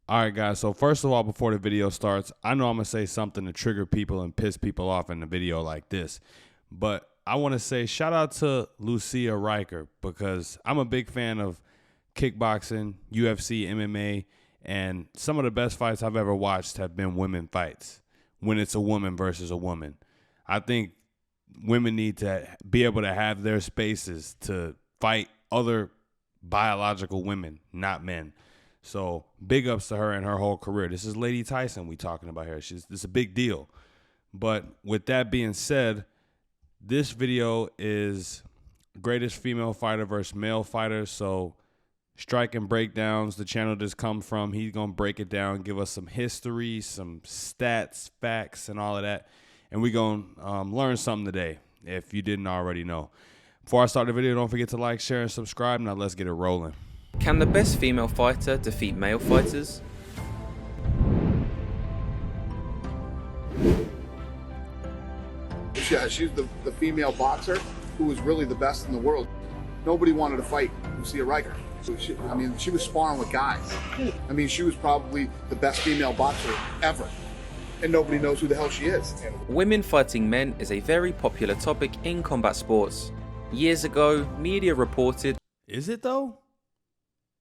All right, guys. So first of all, before the video starts, I know I'm going to say something to trigger people and piss people off in a video like this. But I want to say shout out to Lucia Riker because I'm a big fan of kickboxing, UFC, MMA, and some of the best fights I've ever watched have been women fights when it's a woman versus a woman. I think women need to be able to have their spaces to fight other biological women, not men. So big ups to her and her whole career. This is Lady Tyson we talking about here. This is a big deal. But with that being said, this video is greatest female fighter versus male fighter. So striking breakdowns, the channel just come from. He's going to break it down, give us some history, some stats, facts, and all of that. And we're going to learn something today if you didn't already know. Before I start the video, don't forget to like, share, and subscribe. Now let's get it rolling. Can the best female fighter defeat male fighters? Yeah, she's the female boxer who was really the best in the world. Nobody wanted to fight Lucia Riker. So she was sparring with guys. She was probably the best female boxer ever. And nobody knows who the hell she is. Women fighting men is a very popular topic in combat sports. Years ago, media reported... Is it though?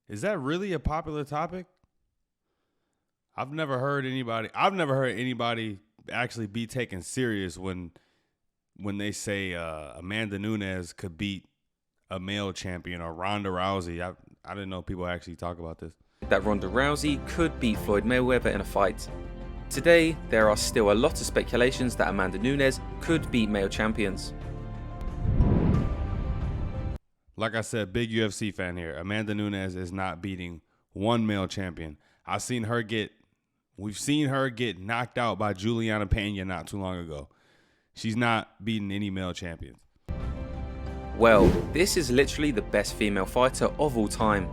Is that really a popular topic? I've never heard anybody actually be taken serious when they say Amanda Nunes could beat a male champion or Ronda Rousey. I didn't know people actually talk about this. That Ronda Rousey could beat Floyd Mayweather in a fight. Today, there are still a lot of speculations that Amanda Nunes could beat male champions. Like I said, big UFC fan here. Amanda Nunes is not beating one male champion. We've seen her get knocked out by Juliana Pena not too long ago. She's not beating any male champions. Well, this is literally the best female fighter of all time.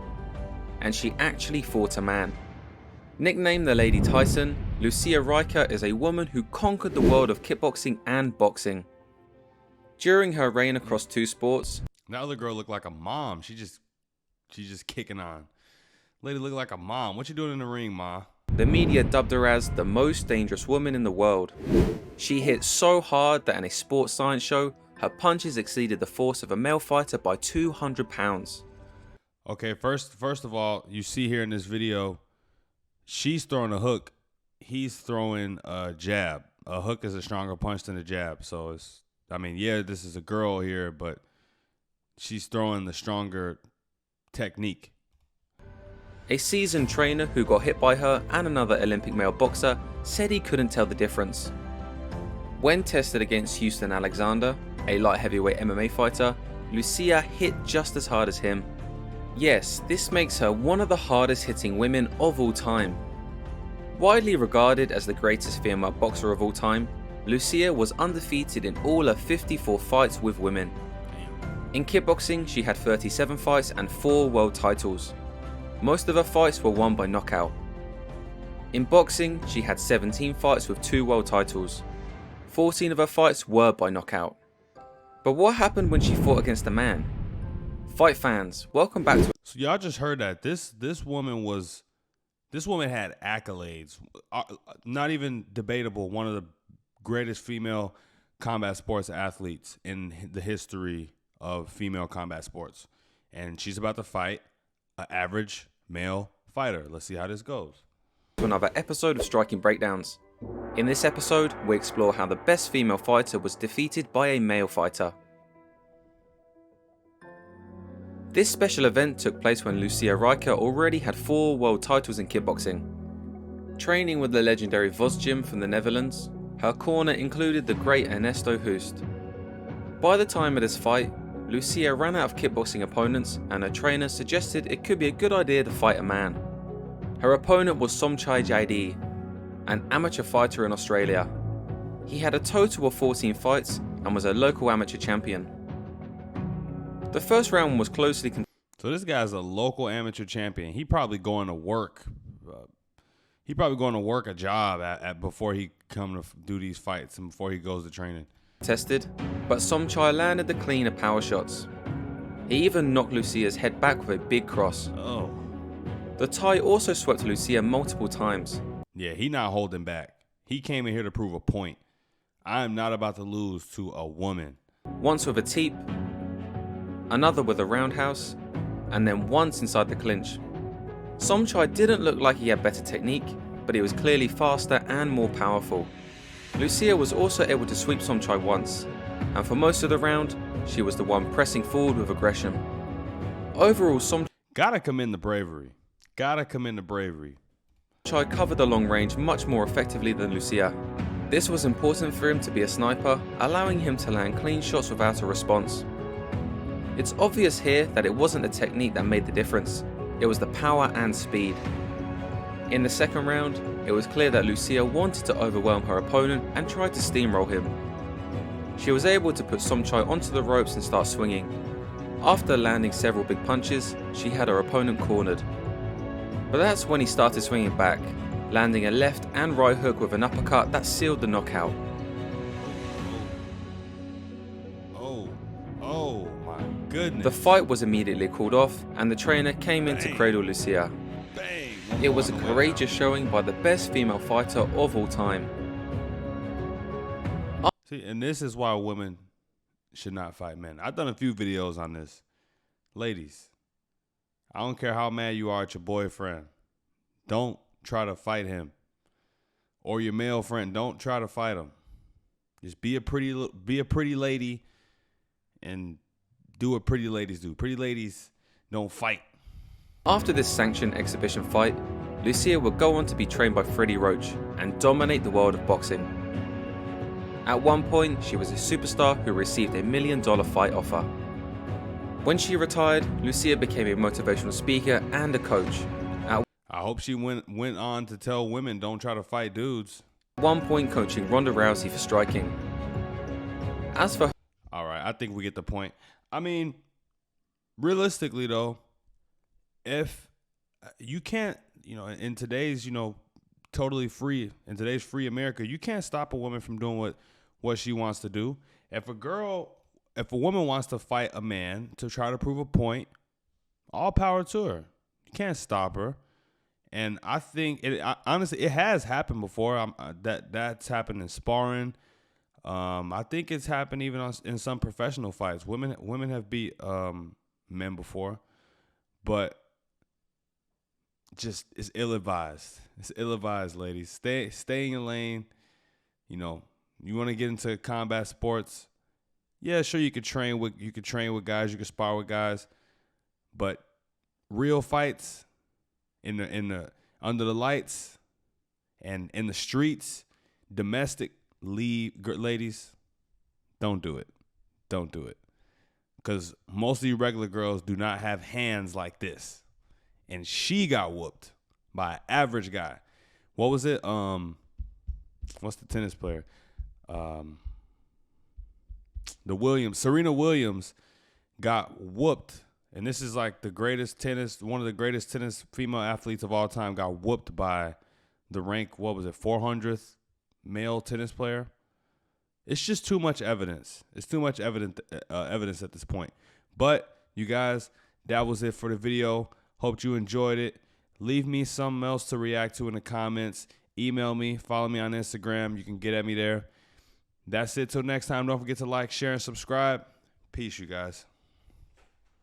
And she actually fought a man. Nicknamed the Lady Tyson, Lucia Riker is a woman who conquered the world of kickboxing and boxing. During her reign across two sports, that other girl looked like a mom. She's just kicking on. Lady looked like a mom. What you doing in the ring, ma? The media dubbed her as the most dangerous woman in the world. She hit so hard that in a sports science show, her punches exceeded the force of a male fighter by 200 pounds. Okay, first of all, you see here in this video, she's throwing a hook. He's throwing a jab. A hook is a stronger punch than a jab. So this is a girl here, but she's throwing the stronger technique. A seasoned trainer who got hit by her and another Olympic male boxer said he couldn't tell the difference. When tested against Houston Alexander, a light heavyweight MMA fighter, Lucia hit just as hard as him. Yes, this makes her one of the hardest hitting women of all time. Widely regarded as the greatest female boxer of all time, Lucia was undefeated in all her 54 fights with women. In kickboxing, she had 37 fights and 4 world titles. Most of her fights were won by knockout. In boxing, she had 17 fights with 2 world titles. 14 of her fights were by knockout. But what happened when she fought against a man? Fight fans, welcome back to... So y'all just heard that. This woman had accolades. Not even debatable. One of the greatest female combat sports athletes in the history of female combat sports. And she's about to fight an average male fighter. Let's see how this goes. To another episode of Striking Breakdowns. In this episode, we explore how the best female fighter was defeated by a male fighter. This special event took place when Lucia Riker already had 4 world titles in kickboxing. Training with the legendary Vos Gym from the Netherlands, her corner included the great Ernesto Hoost. By the time of this fight, Lucia ran out of kickboxing opponents and her trainer suggested it could be a good idea to fight a man. Her opponent was Somchai Jaidi, an amateur fighter in Australia. He had a total of 14 fights and was a local amateur champion. The first round was closely contested. So this guy's a local amateur champion. He probably going to work. A job before he come to do these fights and before he goes to training. Tested, but Somchai landed the cleaner power shots. He even knocked Lucia's head back with a big cross. Oh. The Thai also swept Lucia multiple times. Yeah, he not holding back. He came in here to prove a point. I am not about to lose to a woman. Once with a teep, another with a roundhouse, and then once inside the clinch. Somchai didn't look like he had better technique, but he was clearly faster and more powerful. Lucia was also able to sweep Somchai once, and for most of the round, she was the one pressing forward with aggression. Overall, Somchai Gotta commend the bravery. Gotta commend the bravery. covered the long range much more effectively than Lucia. This was important for him to be a sniper, allowing him to land clean shots without a response. It's obvious here that it wasn't the technique that made the difference, it was the power and speed. In the second round, it was clear that Lucia wanted to overwhelm her opponent and tried to steamroll him. She was able to put Somchai onto the ropes and start swinging. After landing several big punches, she had her opponent cornered. But that's when he started swinging back, landing a left and right hook with an uppercut that sealed the knockout. Oh my goodness. The fight was immediately called off and the trainer came in to cradle Lucia. It was a courageous showing by the best female fighter of all time. See, and this is why women should not fight men. I've done a few videos on this. Ladies, I don't care how mad you are at your boyfriend. Don't try to fight him. Or your male friend, don't try to fight him. Just be a pretty lady and do what pretty ladies do. Pretty ladies don't fight. After this sanctioned exhibition fight, Lucia would go on to be trained by Freddie Roach and dominate the world of boxing. At one point, she was a superstar who received $1 million fight offer. When she retired, Lucia became a motivational speaker and a coach. I hope she went on to tell women don't try to fight dudes. At one point coaching Ronda Rousey for striking. As for all right, I think we get the point. I mean, realistically though, if you can't, in today's, totally free, in today's free America, you can't stop a woman from doing what she wants to do. If a woman wants to fight a man to try to prove a point, all power to her. You can't stop her. And I think honestly, it has happened before. That's happened in sparring. I think it's happened even in some professional fights. Women have beat men before, but just it's ill-advised. It's ill-advised, ladies. Stay in your lane. You want to get into combat sports. Yeah, sure, you could train with guys, you could spar with guys, but real fights in the under the lights and in the streets, domestic ladies, don't do it. Don't do it. Because most of you regular girls do not have hands like this. And she got whooped by an average guy. What was it? What's the tennis player? Serena Williams got whooped. And this is like one of the greatest tennis female athletes of all time got whooped by the 400th male tennis player. It's just too much evidence. It's too much evidence at this point. But you guys, that was it for the video. Hope you enjoyed it. Leave me something else to react to in the comments. Email me. Follow me on Instagram. You can get at me there. That's it till next time. Don't forget to like, share, and subscribe. Peace, you guys.